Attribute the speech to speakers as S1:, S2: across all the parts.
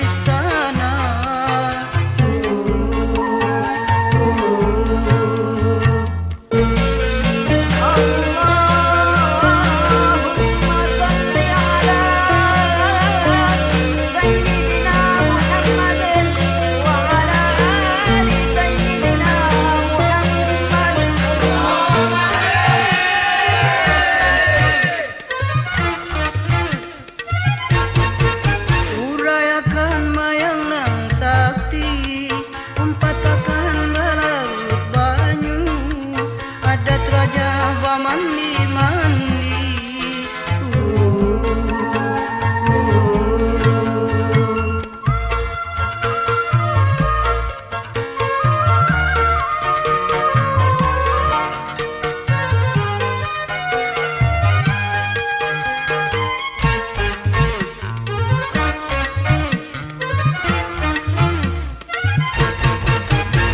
S1: istana. Urayakan mayang nang sakti, umpatakan balaut banyu, adat raja bamandi mandi.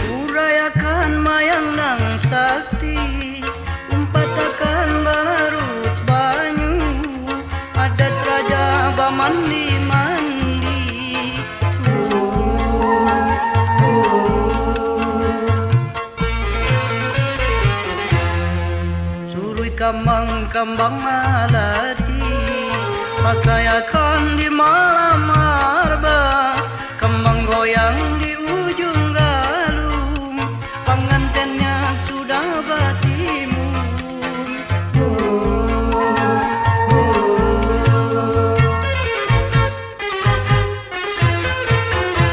S1: Urayakan mayang nang sakti, umpatakan balarut banyu, adat raja bamandi mandi. Surui kambang kambang malati, pakaiakan di malam arba, kembang goyang di ujung galung, pengantinnya sudah batimun.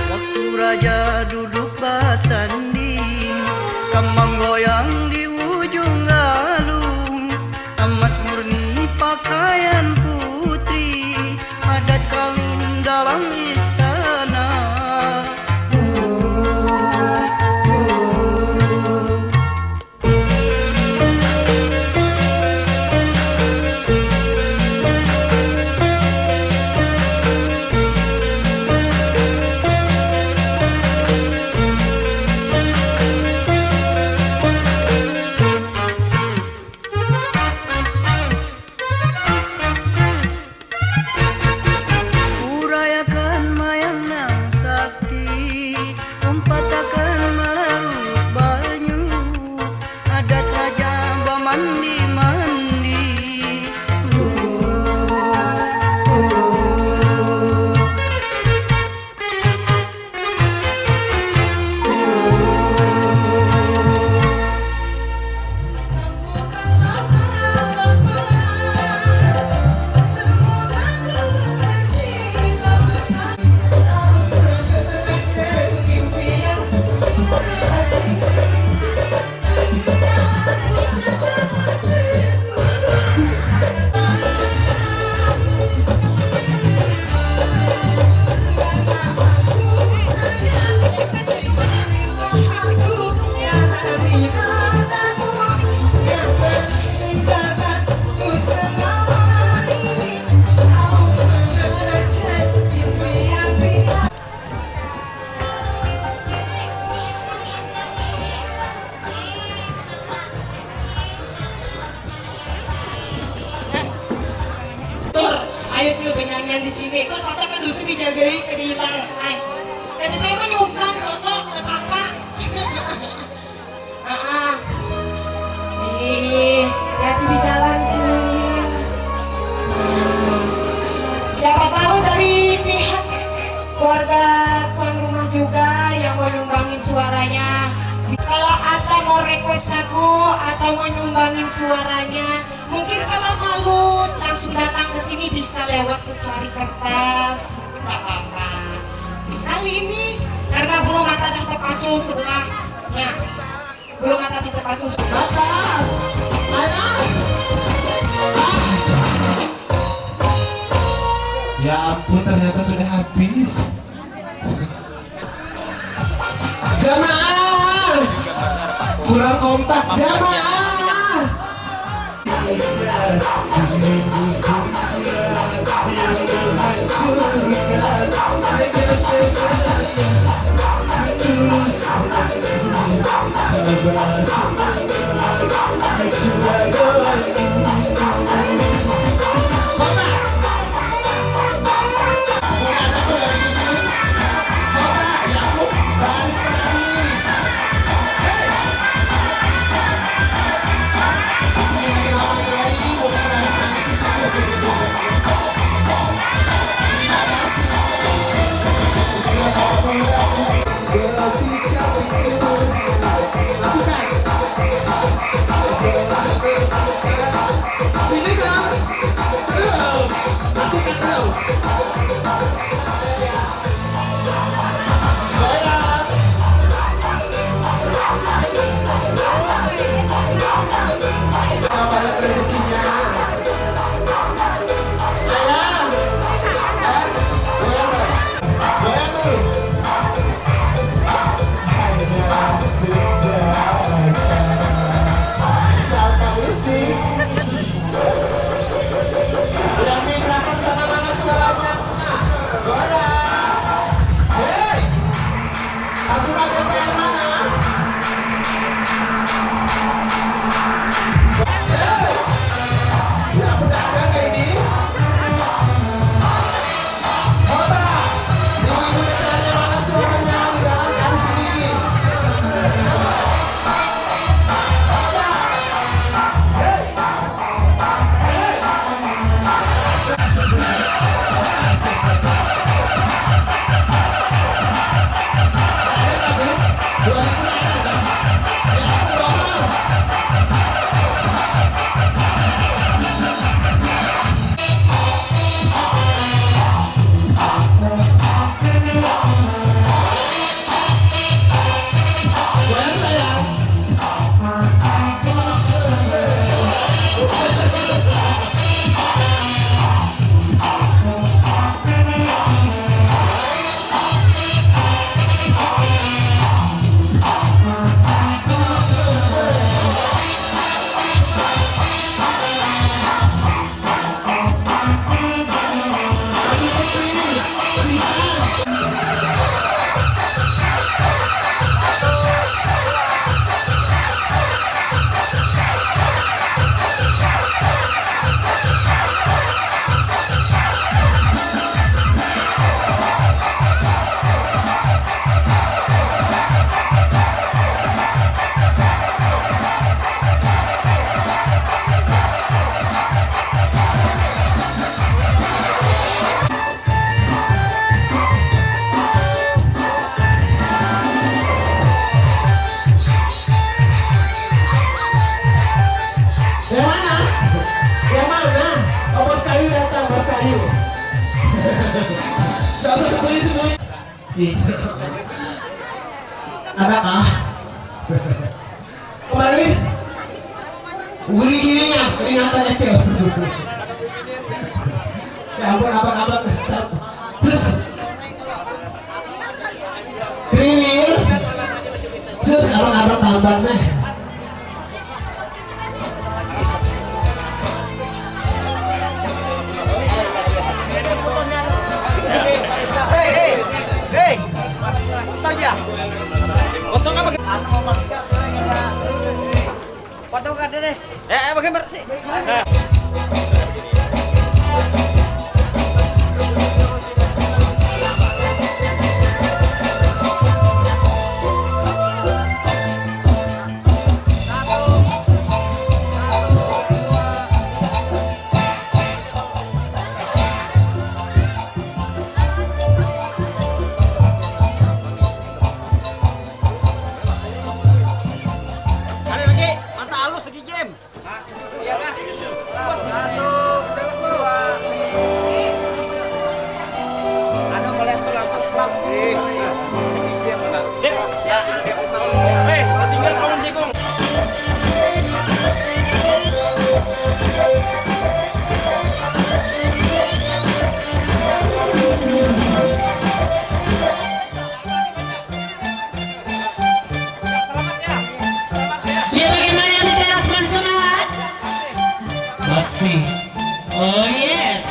S1: Waktu raja duduk bersanding, kembang goyang di ujung galung, amat murni pakaian putri, adat kawin dalam istana. Urayakan mayang nang sakti, umpatakan melarut banyu, adat raja bamandi mandi.
S2: Ayo coba nyanyian di sini. Kok soto kan di sini jagai kedilan. Ay, tadi tema nyumbang soto ada apa? Hati di jalan sih. Siapa tahu dari pihak keluarga tuan rumah juga yang mau nyumbangin suaranya. Kalau Ata mau request aku atau mau nyumbangin suaranya, mungkin kalau malu langsung datang ke sini bisa lewat secari kertas, nggak apa-apa. Kali ini karena belum ada terpacu sebelahnya, belum ada terpacu.
S3: Ya ampun, ternyata sudah habis. Jamaah, kurang kompak jamaah. Iya. Anak ah. Kembali. Gini-gininya, ingatan itu. Ya ampun, abang-abang. Terus. Kriwil. Terus abang-abang tambahannya.
S1: Potong kada deh. Bagaimana sih?
S4: Ya bagaimana di teras Mas Semangat? Masih. Oh yes.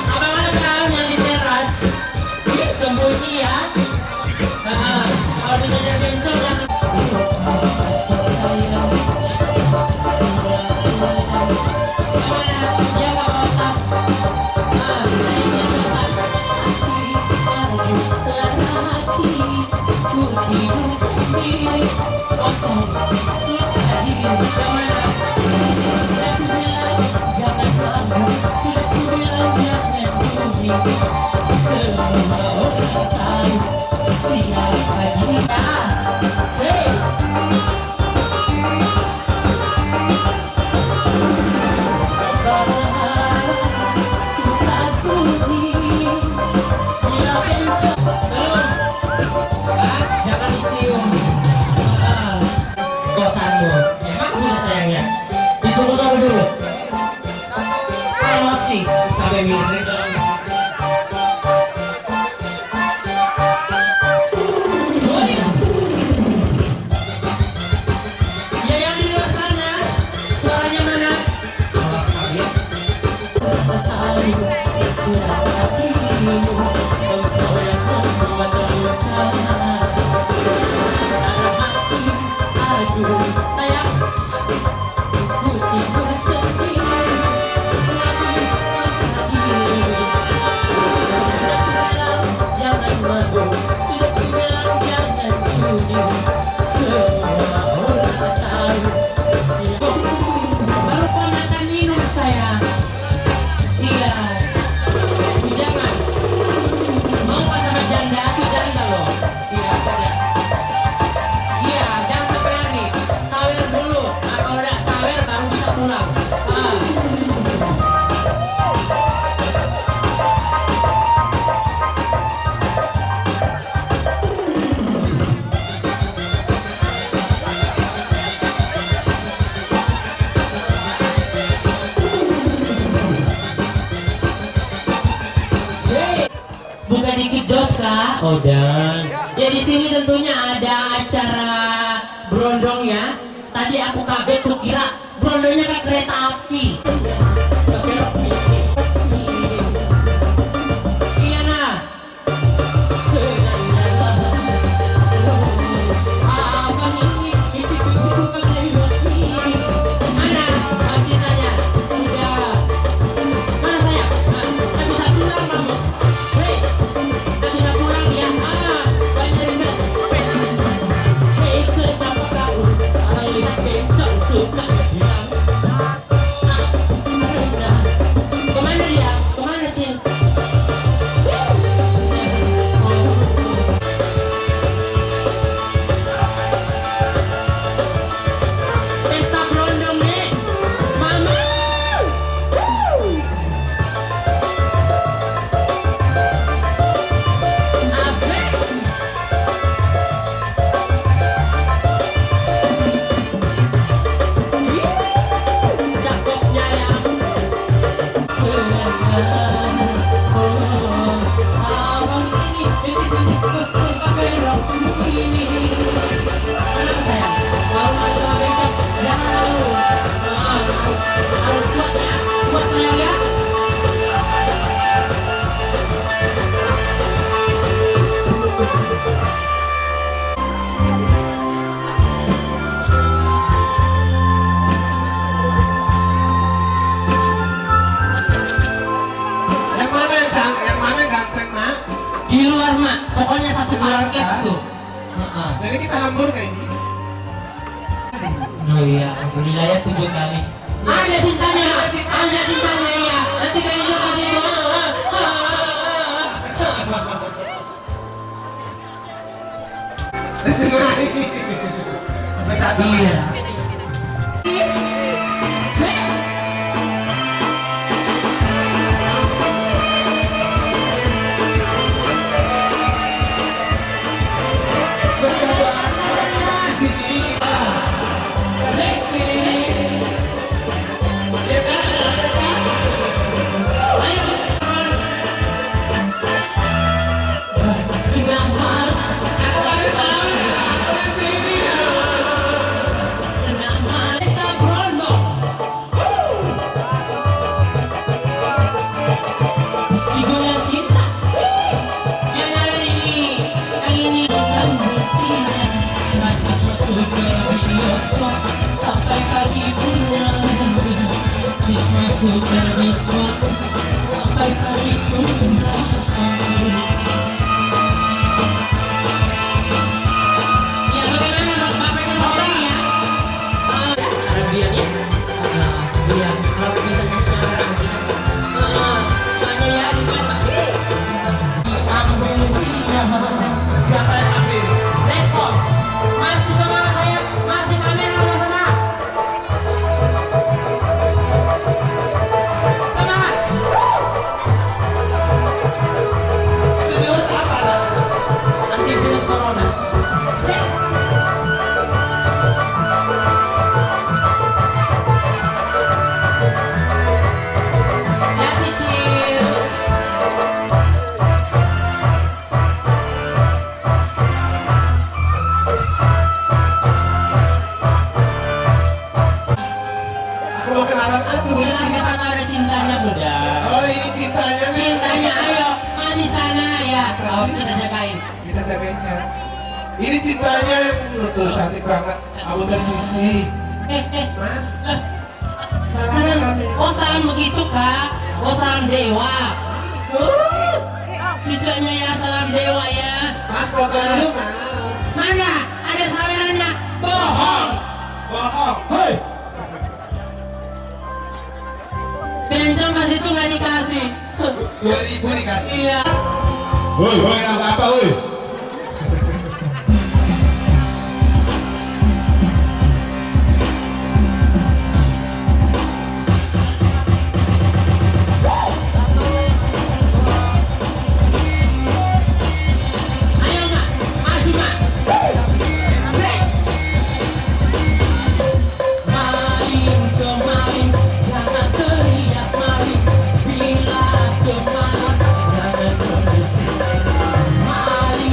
S4: Abang-abang tahu yang di teras sembunyi ya. Kalau dijajar bencong jangan. Jangan dicium kosanmu. Emang sudah sayangnya. Ditunggu dulu. Masih sampai mirip. Ya yang di luar sana, suaranya mana? Awas kaget. Baru ponakan minum saya. Iya. Jangan. Mau pas sama janda itu janda loh. Iya, saya. Iya, jangan sampai lari. Sawer dulu. Nah, kalau udah sawer baru bisa pulang. Bukan dikit jos kak? Oh dan ya di sini tentunya ada acara berondongnya. Tadi aku kaget tuh kira berondongnya kayak kereta api. Iya nah. Abang ini mana cintanya? Udah. Mana saya? Tak bisa pulang kamu. Hei, tak bisa pulang ya. Banyak gas. Hei, kenapa kamu? Ayo kencang suka bilang. paket tuh. Heeh.
S3: Jadi kita hambur kayak ini.
S4: Oh iya, alhamdulillah ya 7 kali. Ada cintanya ya. Nanti kalian juga kasih Iya. Digoyang cinta. Yang hari ini baca suatu ke bioskop sampai pagi pulang. Bisa suka bioskop sampai pagi pulang. Ya bagaimana Bapak ini ngomong ya? Arabian ya? Iya, kalau bisa bicara hanya ya di mana? Diambil dia. Siapa yang ambil? Lekor. Masih semangat saya, masih kamera udah sana. Semangat. Itu virus apa? Antivirus corona. Set. Ya kecil.
S3: Aku mau kenalan aku di
S4: Bilang
S3: sini.
S4: siapa tahu ada cintanya Bunda.
S3: Oh ini cintanya nih.
S4: Cintanya ayo, di sana ya. Awas kita jagain.
S3: Kita jagain ya. Ini cintanya tuh cantik banget. Kamu tersisi. Mas. Salam kami.
S4: Oh salam begitu kak. Oh salam dewa. Lucunya ya salam dewa ya.
S3: Mas foto dulu mas.
S4: Mana? Ada sawerannya. Bohong.
S3: Bohong. Hei.
S4: Bencong kasih tuh nggak dikasih.
S3: 2000 dikasih.
S4: Iya.
S3: Woi, woi, apa woi?
S4: Ayo mak, maju mak. Sek. Maling kemarin, jangan teriak maling. Bila kemarin, jangan berisik. Maling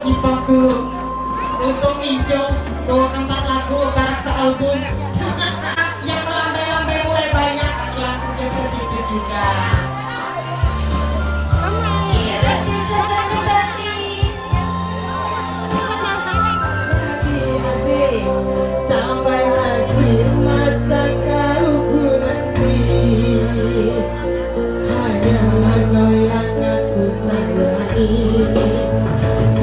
S4: kipas dulu untuk hijau bawa 4 lagu karak sealbum yang melambai-lambai mulai banyak langsung ke situ juga.
S2: Iya, berarti coba berarti.
S4: Asik. Sampai akhir masa kau ku nanti, hanyalah kau yang aku sayangi.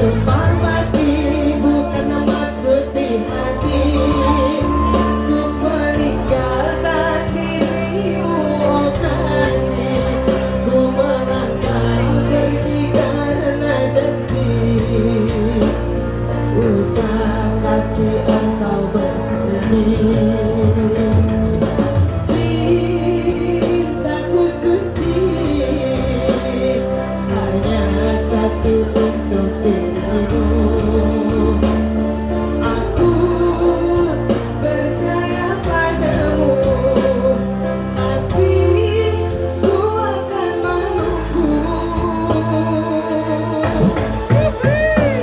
S4: Sumpah mati bukan maksud di hati, ku meninggalkan dirimu oh kasih, ku merangkai pergi karena janji. Usah kasih engkau bersembunyi, cintaku suci hanya satu untuk dirimu. Aku percaya padamu, kasihku akan menunggu.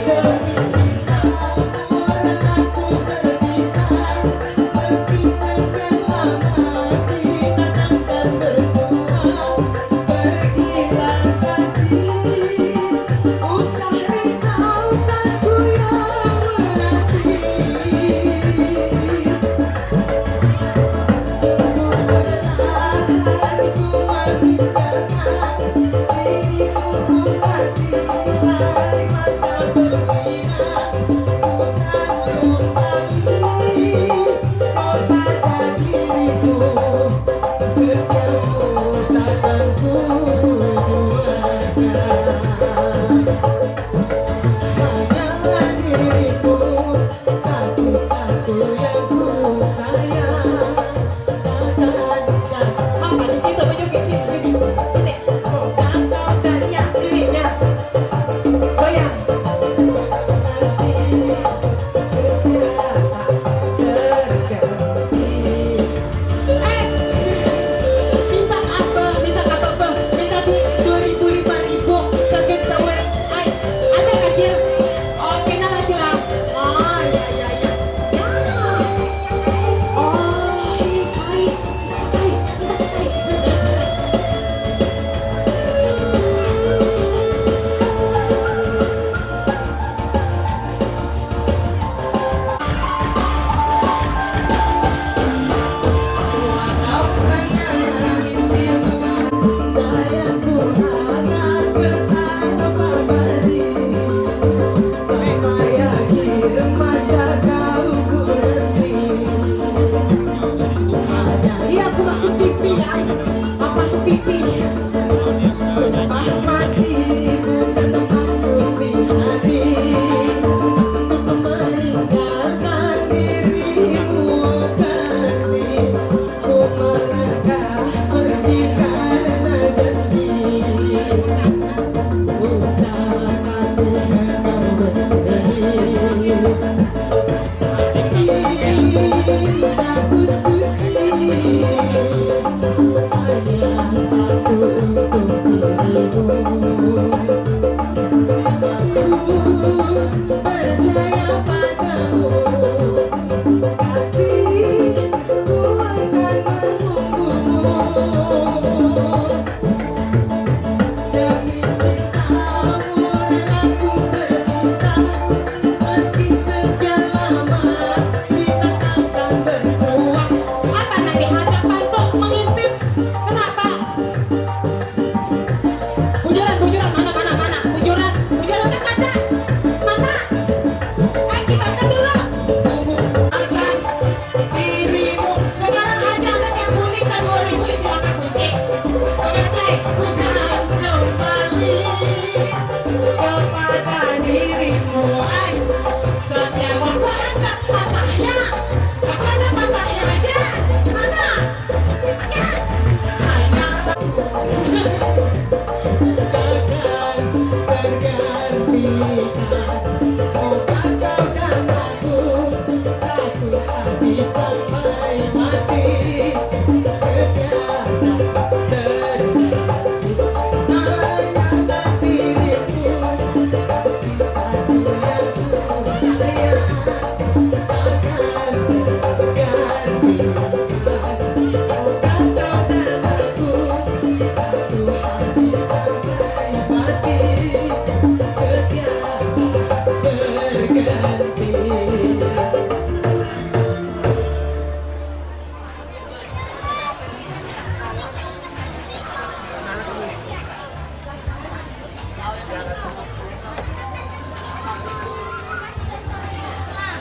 S4: Demi cinta orang aku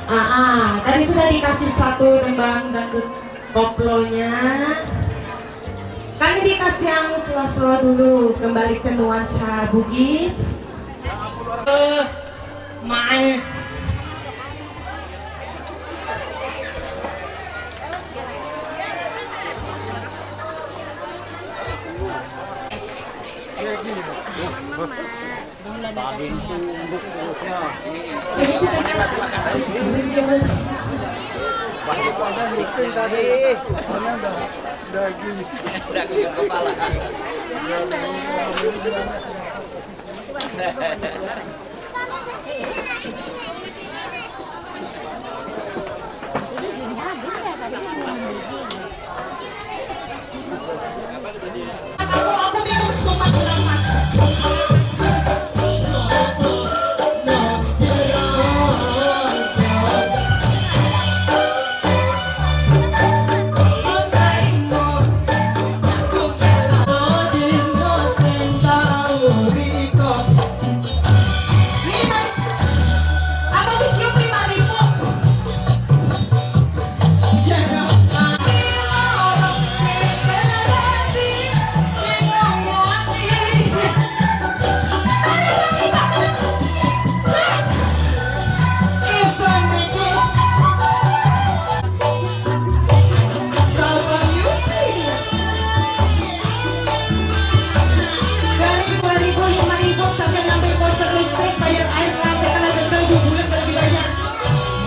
S2: Tadi sudah dikasih satu tembang dangdut koplonya. Kali dikasih yang sela-sela dulu, kembali ke nuansa Bugis. Main.
S1: Daging kepala.
S2: Aku minum sumpah gelang mas. Apa dicium 5.000? Dari 2.000, 5.000 sampai ngambil voucher listrik, bayar air lantai kalau gagal 2 bulan gak dibayar.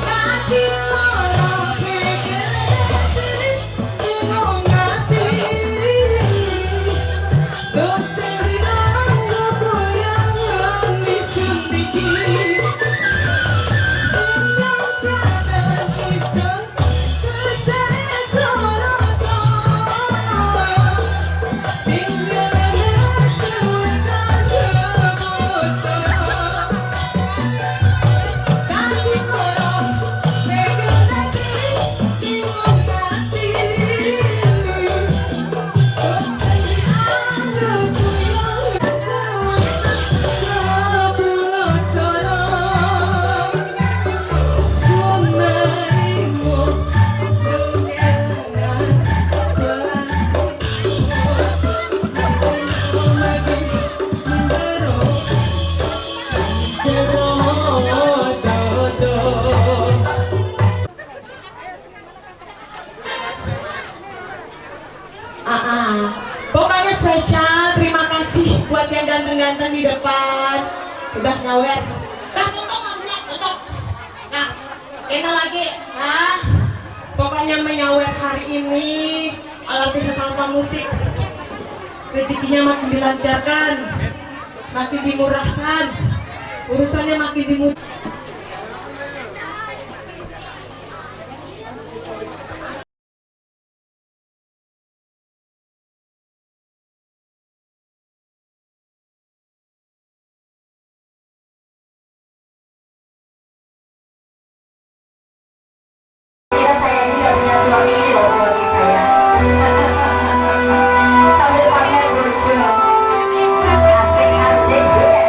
S2: Kaki orang pikir bingung hati, dosen dianggap goyangan disendiki. Tinggal pada kisah kesalahan seorang. Tinggal sesuaikan keputusan. Kaki orang pegang lagi bingung hati, dosen dianggap goyangan keputusan. Sunaimu dengan kelas Pokoknya spesial, terima kasih buat yang ganteng-ganteng di depan. Udah nyawer. Tutup. Nah, enak lagi. Pokoknya menyawer hari ini, artis sama musik. Rezekinya makin dilancarkan, makin dimurahkan, urusannya makin dimudahkan.
S5: Saya ini gak punya suami, loh suami saya. Sambil pamer lucu. Asik-asik ya.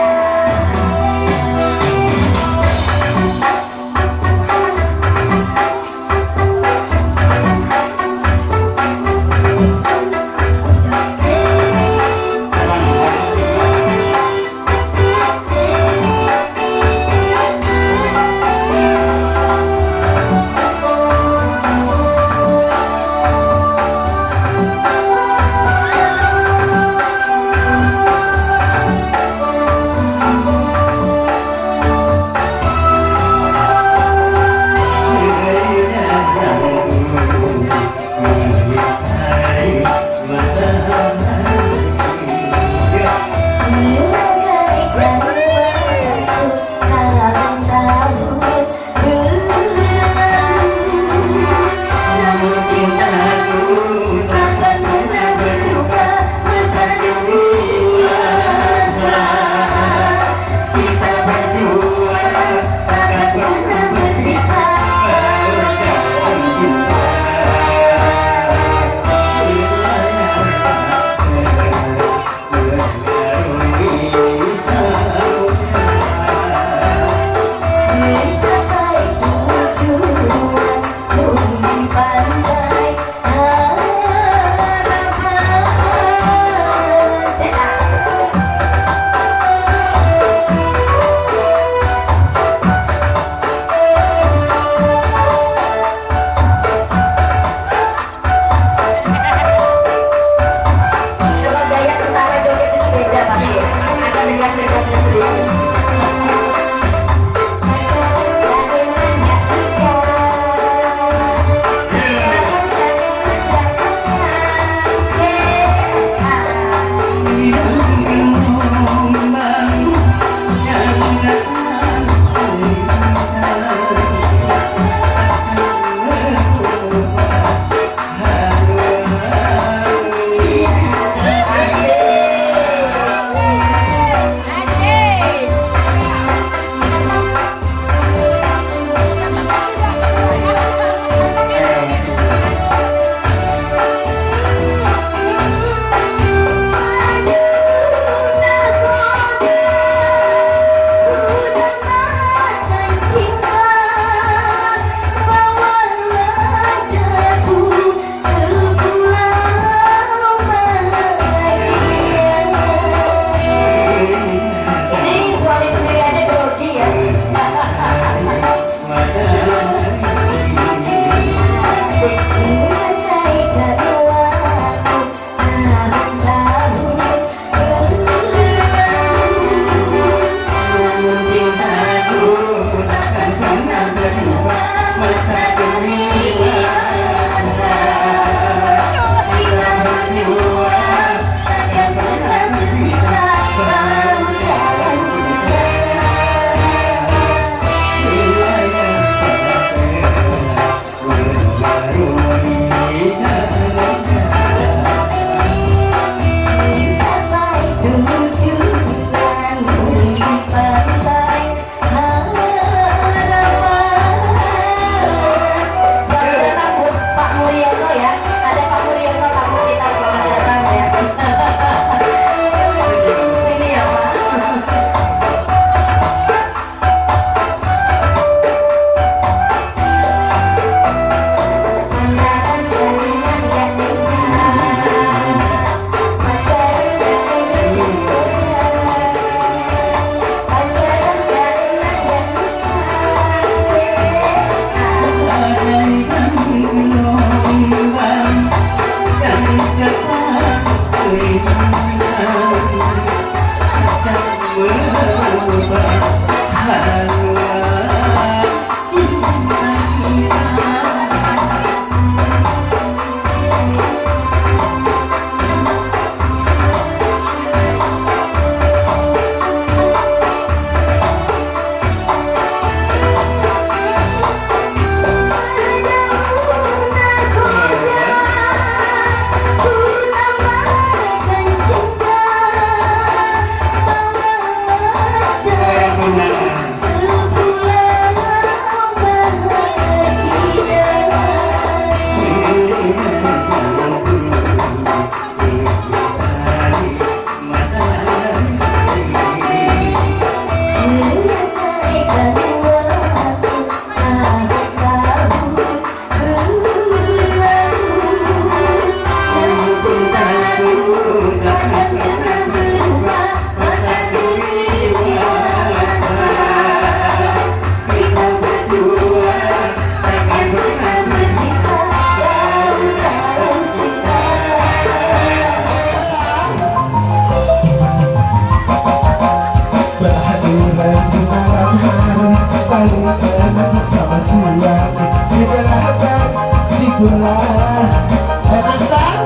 S3: paling enak sama siang di belakang di bulan enak tak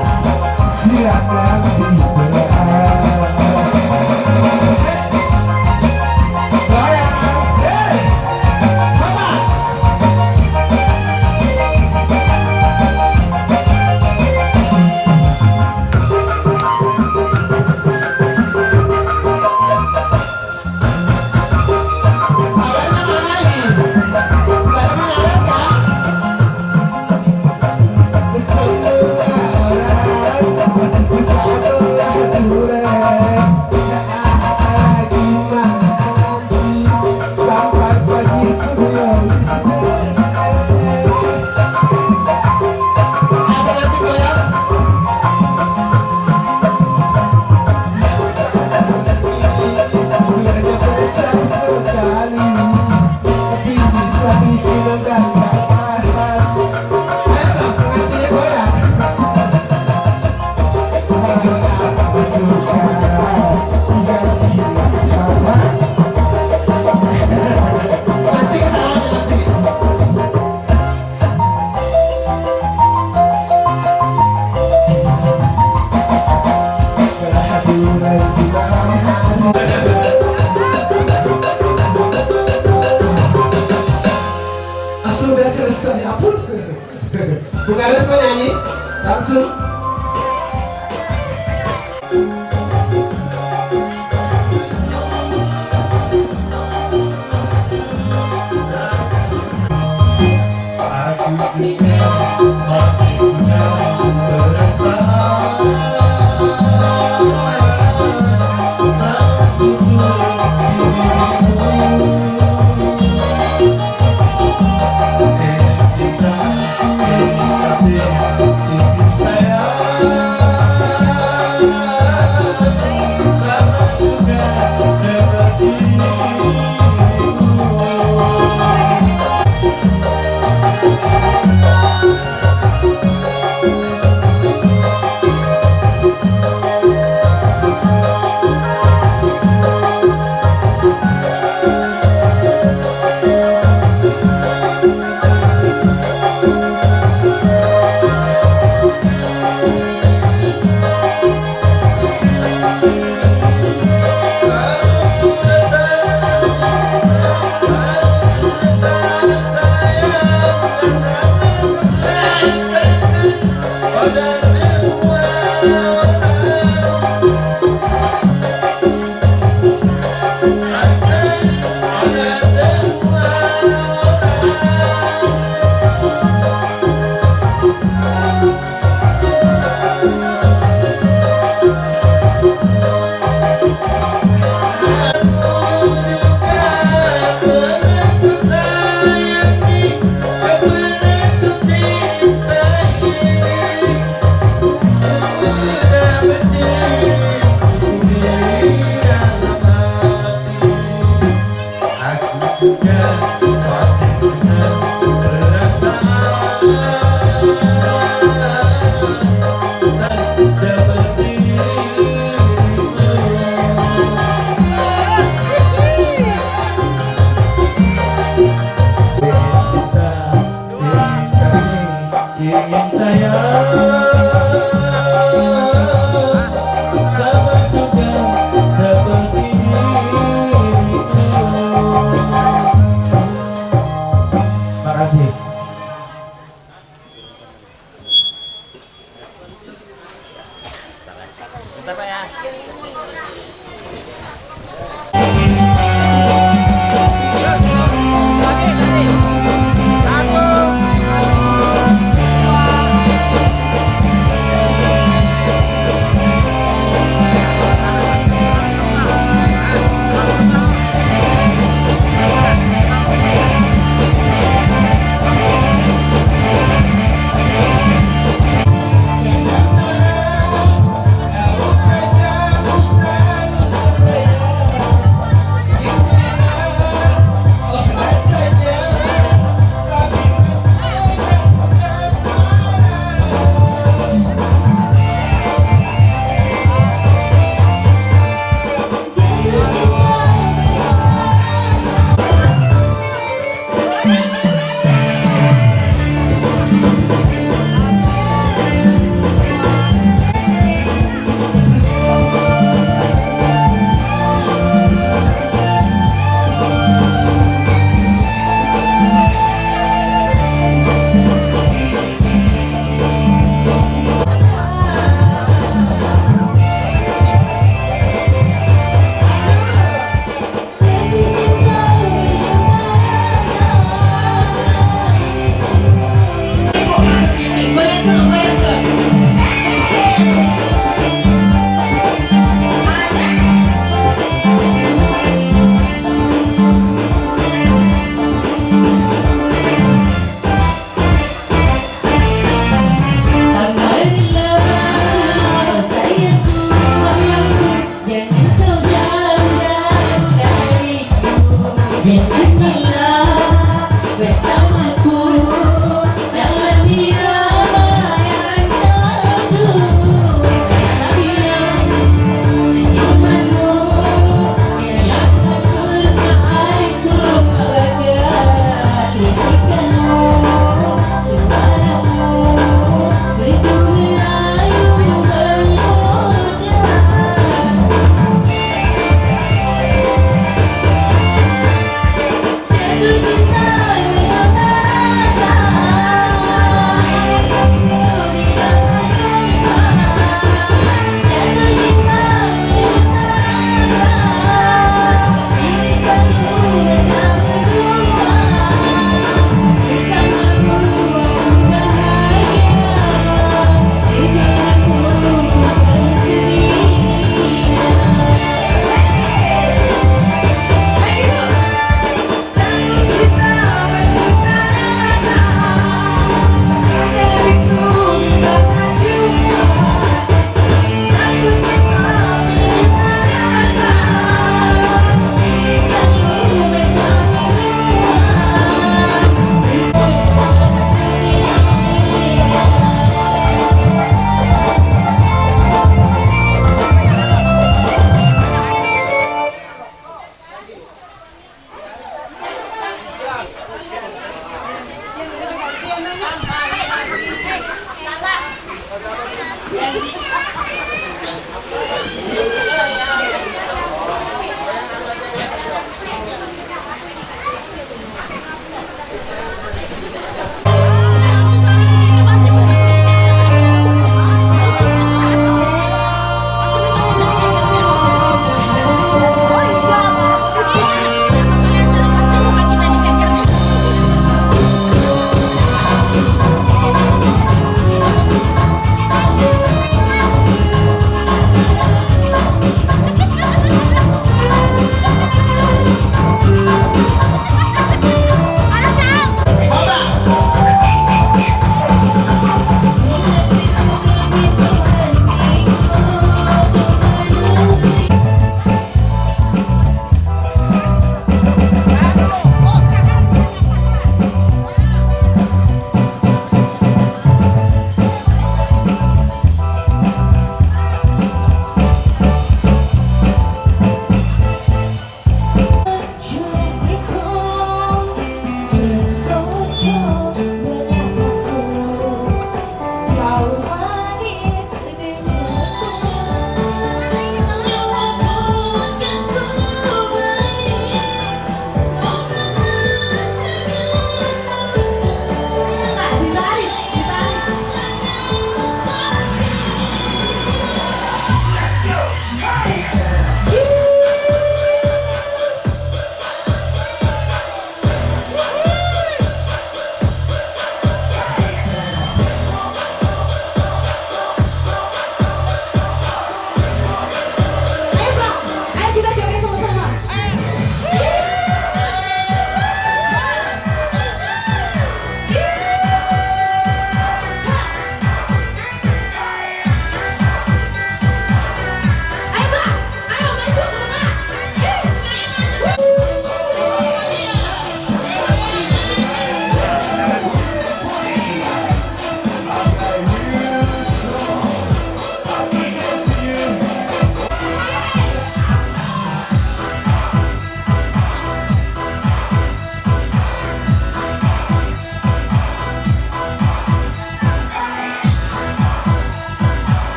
S3: silakan di belakang goyang hey mama sudah selesai apa? Bukan ada penyanyi langsung.
S1: Bentar Pak ya. Lagi. 1, 2,
S4: Bismillah bersamaku dalam irama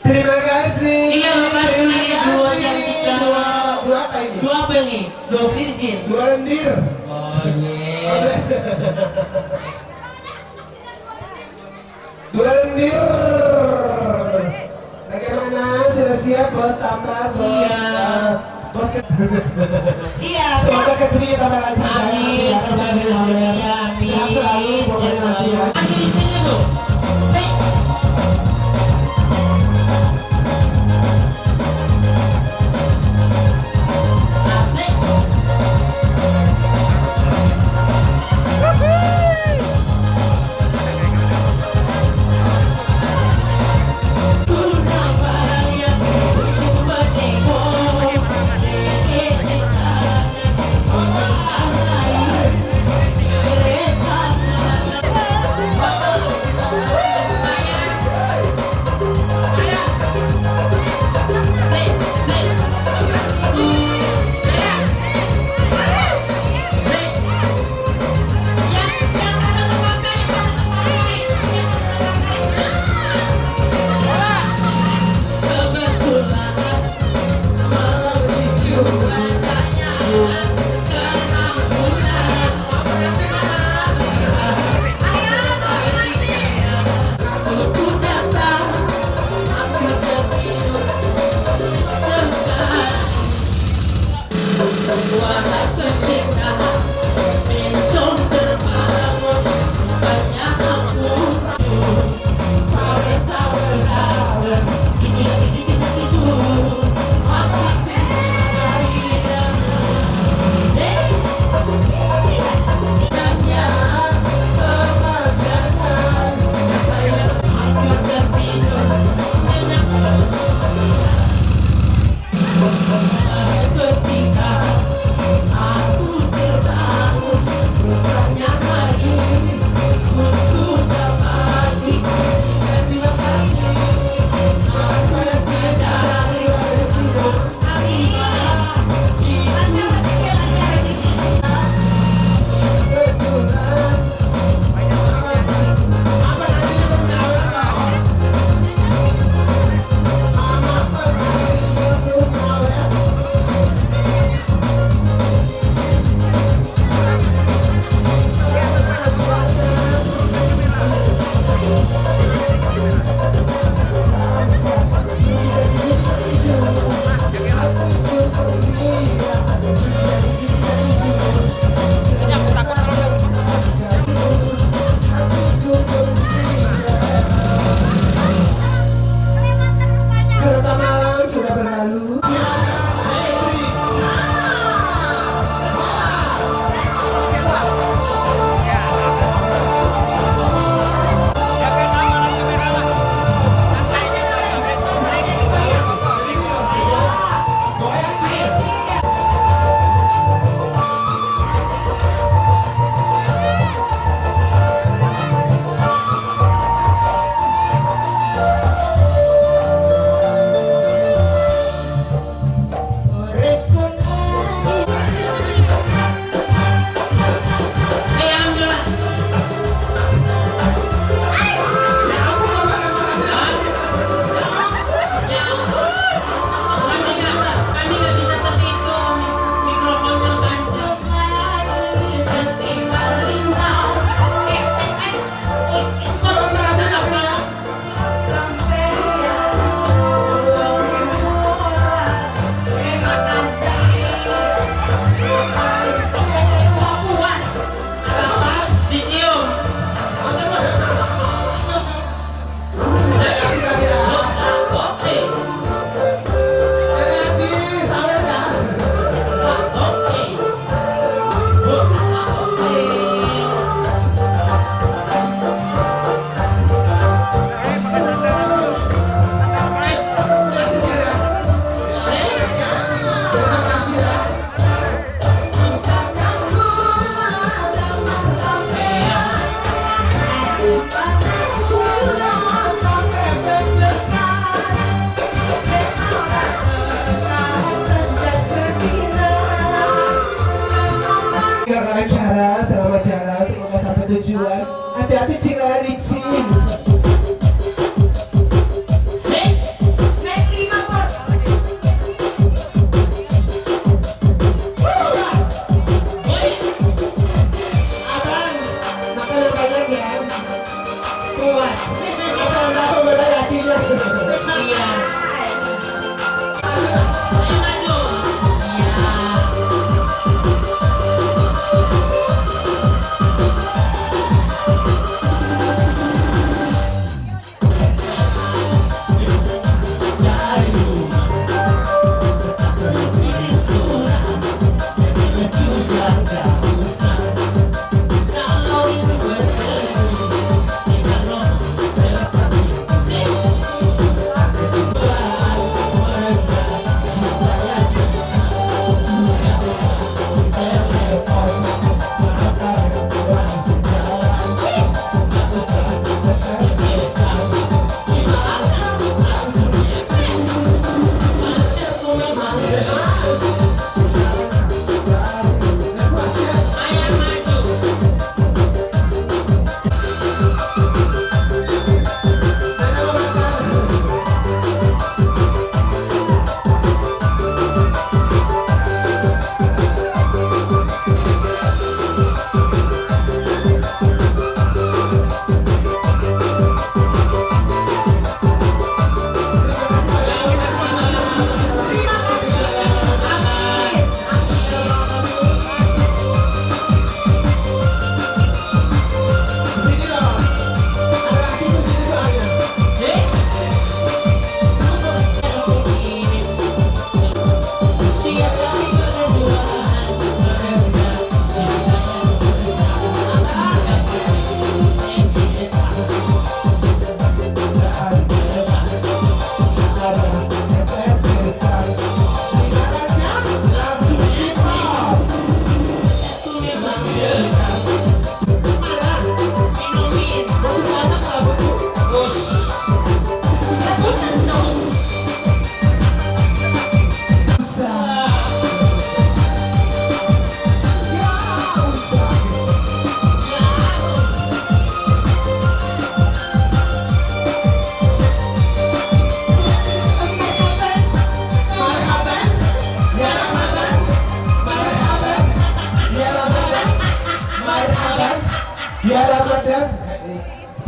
S3: Terima kasih.
S4: Iya, makasih.
S3: Terima
S4: Dua
S3: kasih.
S4: cantik.
S3: Dua apa ini?
S4: Dua apa nih? Dua virgin.
S3: Dua lendir.
S4: Oh yes.
S3: Dua lendir. Bagaimana? Sudah siap bos tampar bos?
S4: Iya.
S3: Bos
S2: Iya,
S3: semoga ketri kita lancar.
S4: Amin.
S3: Ya,
S4: Amin.
S3: sehat selalu pokoknya nanti ya.
S4: Amin di sini dulu. Hei. Asik. Surabaya, Sumedeko, Dede Sana, Kota Lain, Kereta.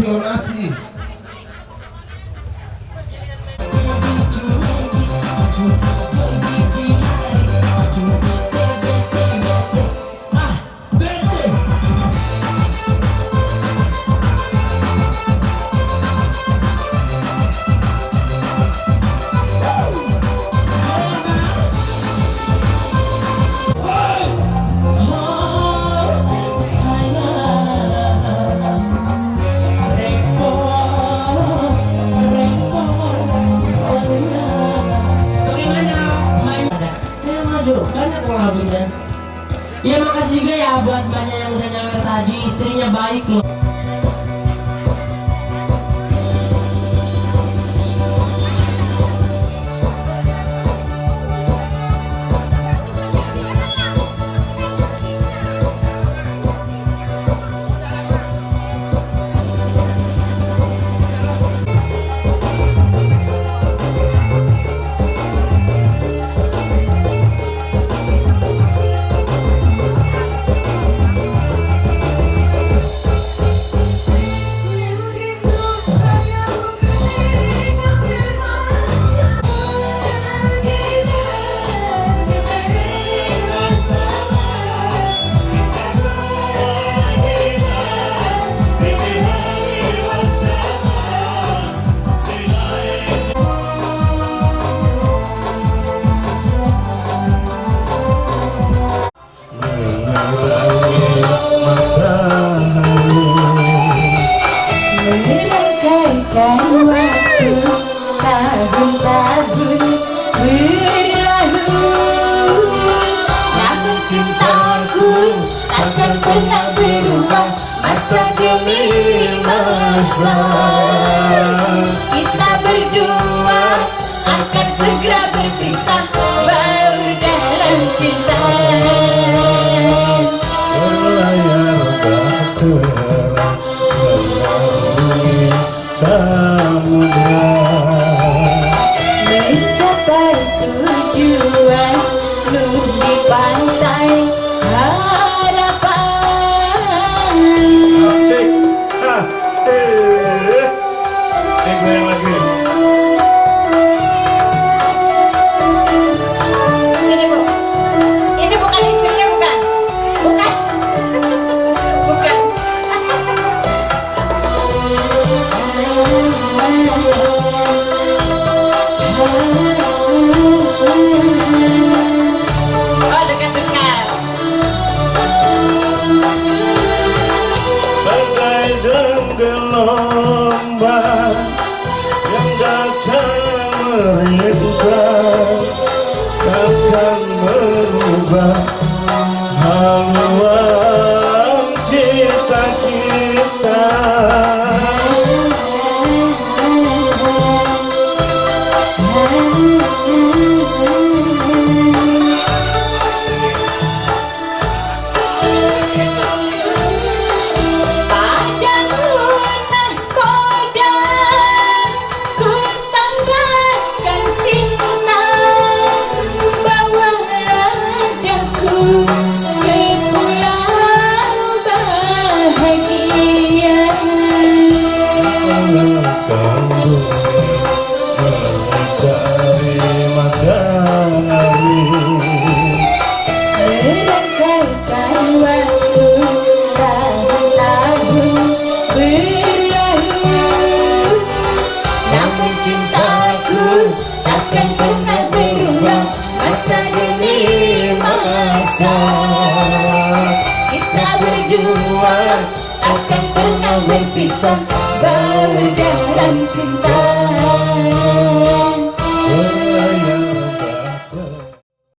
S3: spionasi.
S4: Ya makasih juga ya buat banyak yang udah nyawer tadi, istrinya baik loh.
S2: Melangkahkan waktu, tahun-tahun berlalu, namun cintaku takkan pernah berubah masa demi masa. Kita berdua akan segera berpisah, baur dalam cinta.
S6: Berlayar bahtera melalui samudra,
S2: mencapai tujuan di pantai harapan.
S6: asik. Saya goyang lagi.
S2: Sini Bu, ini bukan istrinya, bukan? Bukan. Bukan. Oh, dekat-dekat.
S6: Bagai gelombang yang datang merintah, takkan berubah haluan cita kita.
S2: Padamu nahkoda ku tanggalkan cinta, bawalah daku ke pulau bahagia.
S6: Sambung mencari matahari,
S2: Melangkahkan waktu, tahun-tahun berlalu, namun cintaku takkan pernah berubah masa demi masa. Kita berdua takkan pernah berpisah, baur dalam cinta.